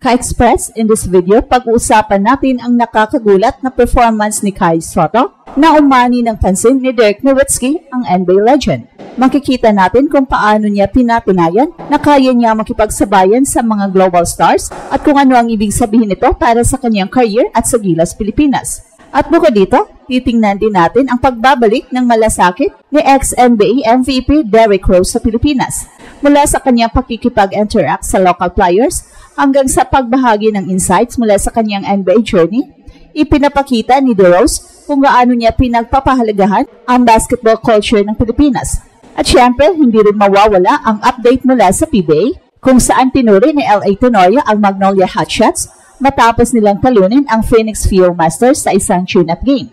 Ka-Express, in this video, pag-uusapan natin ang nakakagulat na performance ni Kai Sotto na umani ng pansin ni Dirk Nowitzki, ang NBA legend. Makikita natin kung paano niya pinatunayan na kaya niya makipagsabayan sa mga global stars at kung ano ang ibig sabihin nito para sa kanyang career at sa Gilas Pilipinas. At bukod dito, titingnan din natin ang pagbabalik ng malasakit ni ex-NBA MVP Derrick Rose sa Pilipinas. Mula sa kanyang pakikipag-interact sa local players hanggang sa pagbahagi ng insights mula sa kanyang NBA journey, ipinapakita ni DeRose kung gaano niya pinagpapahalagahan ang basketball culture ng Pilipinas. At syempre, hindi rin mawawala ang update mula sa PBA kung saan tinuri ni LA Tenorio ang Magnolia Hotshots matapos nilang talunin ang Phoenix Field Masters sa isang tune-up game.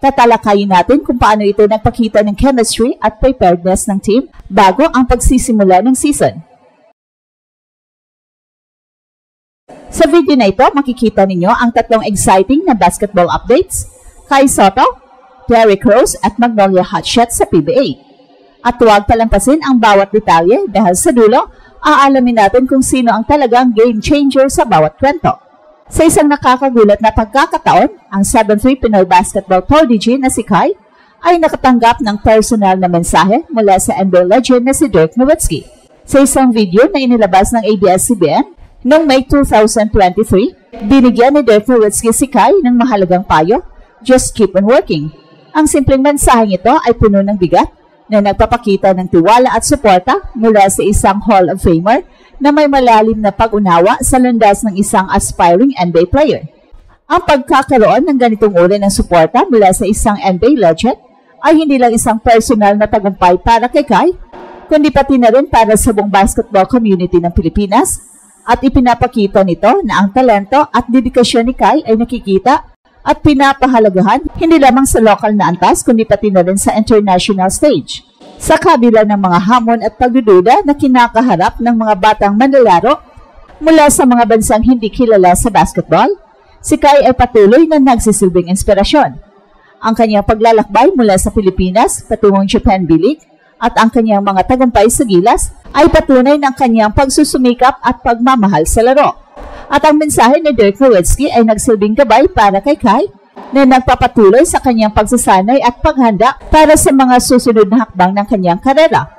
Tatalakayin natin kung paano ito nagpakita ng chemistry at preparedness ng team bago ang pagsisimula ng season. Sa video na ito, makikita ninyo ang tatlong exciting na basketball updates: Kai Sotto, Derrick Rose at Magnolia Hotshots sa PBA. At huwag palampasin ang bawat detalye dahil sa dulo, aalamin natin kung sino ang talagang game changer sa bawat kwento. Sa isang nakakagulat na pagkakataon, ang 7'3" Pinoy basketball prodigy na si Kai ay nakatanggap ng personal na mensahe mula sa NBA legend na si Dirk Nowitzki. Sa isang video na inilabas ng ABS-CBN noong May 2023, binigyan ni Dirk Nowitzki si Kai ng mahalagang payo: just keep on working. Ang simpleng mensaheng ito ay puno ng bigat na nagpapakita ng tiwala at suporta mula sa isang Hall of Famer na may malalim na pag-unawa sa landas ng isang aspiring NBA player. Ang pagkakaroon ng ganitong uri ng suporta mula sa isang NBA legend ay hindi lang isang personal na tagumpay para kay Kai, kundi pati na rin para sa buong basketball community ng Pilipinas, at ipinapakita nito na ang talento at dedikasyon ni Kai ay nakikita at pinapahalagahan hindi lamang sa local na antas kundi pati na rin sa international stage. Sa kabila ng mga hamon at pagdududa na kinakaharap ng mga batang manlalaro mula sa mga bansang hindi kilala sa basketball, si Kai ay patuloy na nagsisilbing inspirasyon. Ang kanyang paglalakbay mula sa Pilipinas patungong Japan B-League at ang kanyang mga tagumpay sa Gilas ay patunay ng kanyang pagsusumikap at pagmamahal sa laro. At ang mensahe ni Dirk Nowitzki ay nagsilbing gabay para kay Kai na nagpapatuloy sa kanyang pagsasanay at paghanda para sa mga susunod na hakbang ng kanyang karera.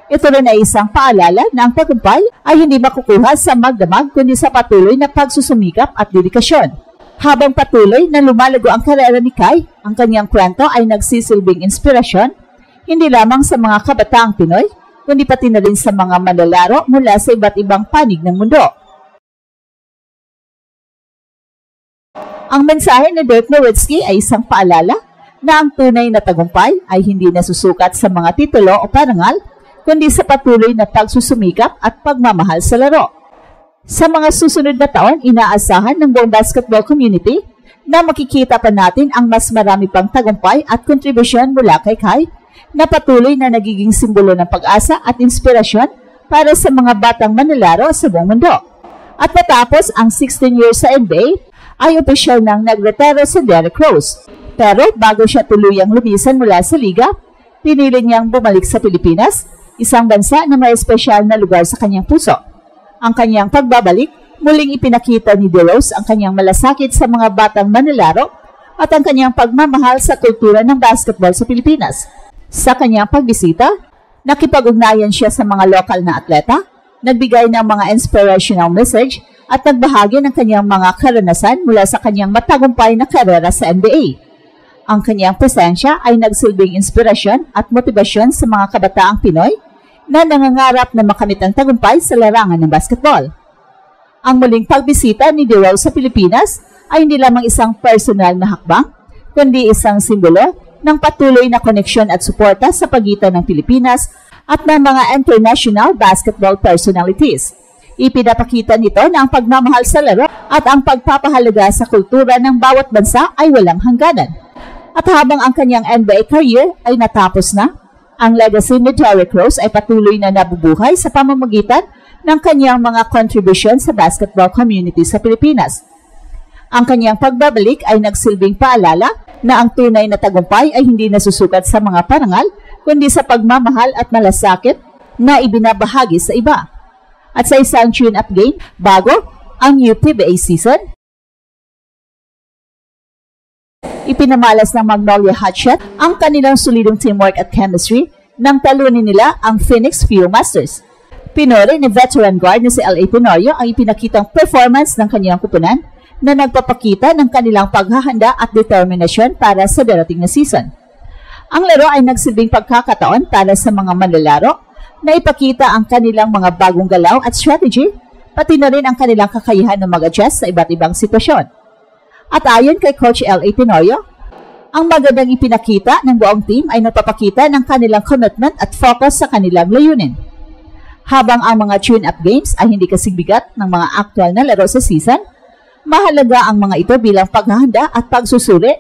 Ito rin ay isang paalala na ang tagumpay ay hindi makukuha sa magdamag kundi sa patuloy na pagsusumikap at dedikasyon. Habang patuloy na lumalago ang karera ni Kai, ang kanyang kwento ay nagsisilbing inspirasyon hindi lamang sa mga kabataang Pinoy, kundi pati na rin sa mga manlalaro mula sa iba't ibang panig ng mundo. Ang mensahe ni Dirk Nowitzki ay isang paalala na ang tunay na tagumpay ay hindi nasusukat sa mga titulo o parangal, kundi sa patuloy na pagsusumikap at pagmamahal sa laro. Sa mga susunod na taon, inaasahan ng buong basketball community na makikita pa natin ang mas marami pang tagumpay at kontribusyon mula kay Kai na patuloy na nagiging simbolo ng pag-asa at inspirasyon para sa mga batang manlalaro sa buong mundo. At matapos ang 16 years sa NBA, ay opisyal nang nagretiro si Derrick Rose. Pero bago siya tuluyang lumisan mula sa liga, pinili niyang bumalik sa Pilipinas, isang bansa na may espesyal na lugar sa kanyang puso. Ang kanyang pagbabalik, muling ipinakita ni DeRose ang kanyang malasakit sa mga batang manlalaro at ang kanyang pagmamahal sa kultura ng basketball sa Pilipinas. Sa kanyang pagbisita, nakipag-ugnayan siya sa mga lokal na atleta, nagbigay ng mga inspirational message at nagbahagi ng kanyang mga karanasan mula sa kanyang matagumpay na karera sa NBA. Ang kanyang presensya ay nagsilbing inspirasyon at motibasyon sa mga kabataang Pinoy na nangangarap na makamit ang tagumpay sa larangan ng basketball. Ang muling pagbisita ni DeRose sa Pilipinas ay hindi lamang isang personal na hakbang, kundi isang simbolo ng patuloy na koneksyon at suporta sa pagitan ng Pilipinas at ng mga international basketball personalities. Ipinapakita nito na ang pagmamahal sa laro at ang pagpapahalaga sa kultura ng bawat bansa ay walang hangganan. At habang ang kanyang NBA career ay natapos na, ang legacy ni Derrick Rose ay patuloy na nabubuhay sa pamamagitan ng kanyang mga kontribusyon sa basketball community sa Pilipinas. Ang kanyang pagbabalik ay nagsilbing paalala na ang tunay na tagumpay ay hindi nasusukat sa mga parangal, kundi sa pagmamahal at malasakit na ibinabahagi sa iba. At sa isang tune-up game, bago ang new PBA season. Ipinamalas ng Magnolia Hotshot ang kanilang solidong teamwork at chemistry nang talunin nila ang Phoenix Viewmasters. Pinuri ni veteran guard na si L.A. Tenorio ang ipinakitang performance ng kanilang kupunan na nagpapakita ng kanilang paghahanda at determinasyon para sa darating na season. Ang laro ay nagsilbing pagkakataon para sa mga manlalaro na ipakita ang kanilang mga bagong galaw at strategy, pati na rin ang kanilang kakayahan na mag-adjust sa iba't ibang sitwasyon. At ayon kay Coach L.A. Tenorio, ang magandang ipinakita ng buong team ay napapakita ng kanilang commitment at focus sa kanilang layunin. Habang ang mga tune-up games ay hindi kasing bigat ng mga aktual na laro sa season, mahalaga ang mga ito bilang paghahanda at pagsusuri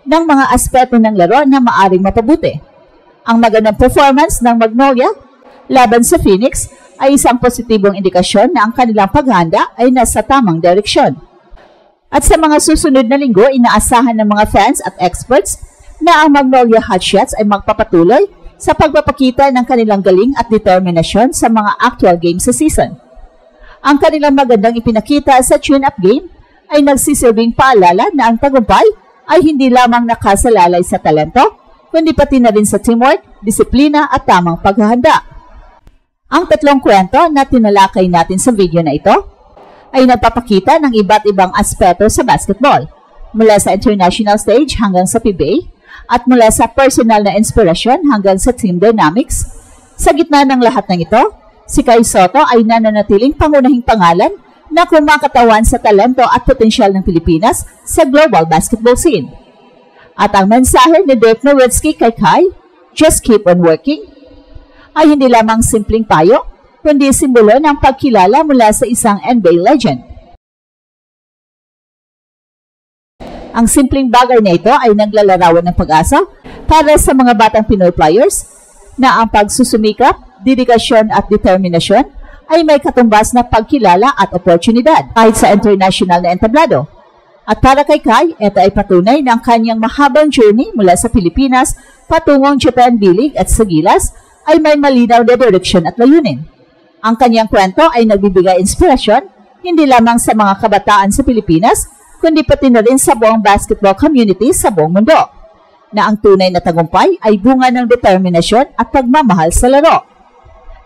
ng mga aspeto ng laro na maaring mapabuti. Ang magandang performance ng Magnolia laban sa Phoenix ay isang positibong indikasyon na ang kanilang paghahanda ay nasa tamang direksyon. At sa mga susunod na linggo, inaasahan ng mga fans at experts na ang Magnolia Hotshots ay magpapatuloy sa pagpapakita ng kanilang galing at determinasyon sa mga actual games sa season. Ang kanilang magandang ipinakita sa tune-up game ay nagsisilbing paalala na ang tagumpay ay hindi lamang nakasalalay sa talento, kundi pati na rin sa teamwork, disiplina at tamang paghahanda. Ang tatlong kwento na tinalakay natin sa video na ito ay nagpapakita ng iba't ibang aspeto sa basketball, mula sa international stage hanggang sa PBA, at mula sa personal na inspirasyon hanggang sa team dynamics. Sa gitna ng lahat ng ito, si Kai Sotto ay nananatiling pangunahing pangalan na kumakatawan sa talento at potensyal ng Pilipinas sa global basketball scene. At ang mensahe ni Dirk Nowitzki kay Kai, "Just keep on working," ay hindi lamang simpleng payo, kundi simbolo ng pagkilala mula sa isang NBA legend. Ang simpleng bagay na ito ay naglalarawan ng pag-asa para sa mga batang Pinoy players na ang pagsusumikap, dedikasyon at determinasyon ay may katumbas na pagkilala at oportunidad kahit sa international na entablado. At para kay Kai, ito ay patunay ng kanyang mahabang journey mula sa Pilipinas patungong Japan B-League at sa gilas ay may malinaw na direksyon at layunin. Ang kanyang kwento ay nagbibigay inspirasyon hindi lamang sa mga kabataan sa Pilipinas, kundi pati na rin sa buong basketball community sa buong mundo, na ang tunay na tagumpay ay bunga ng determinasyon at pagmamahal sa laro.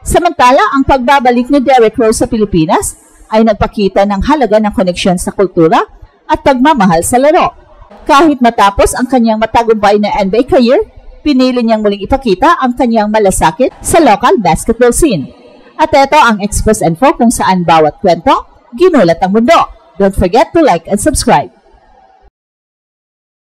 Samantala, ang pagbabalik ni Derrick Rose sa Pilipinas ay nagpakita ng halaga ng koneksyon sa kultura at pagmamahal sa laro. Kahit matapos ang kanyang matagumpay na NBA career, pinili niyang muling ipakita ang kanyang malasakit sa local basketball scene. At ito ang Express Info kung saan bawat kwento, ginulat ang mundo. Don't forget to like and subscribe.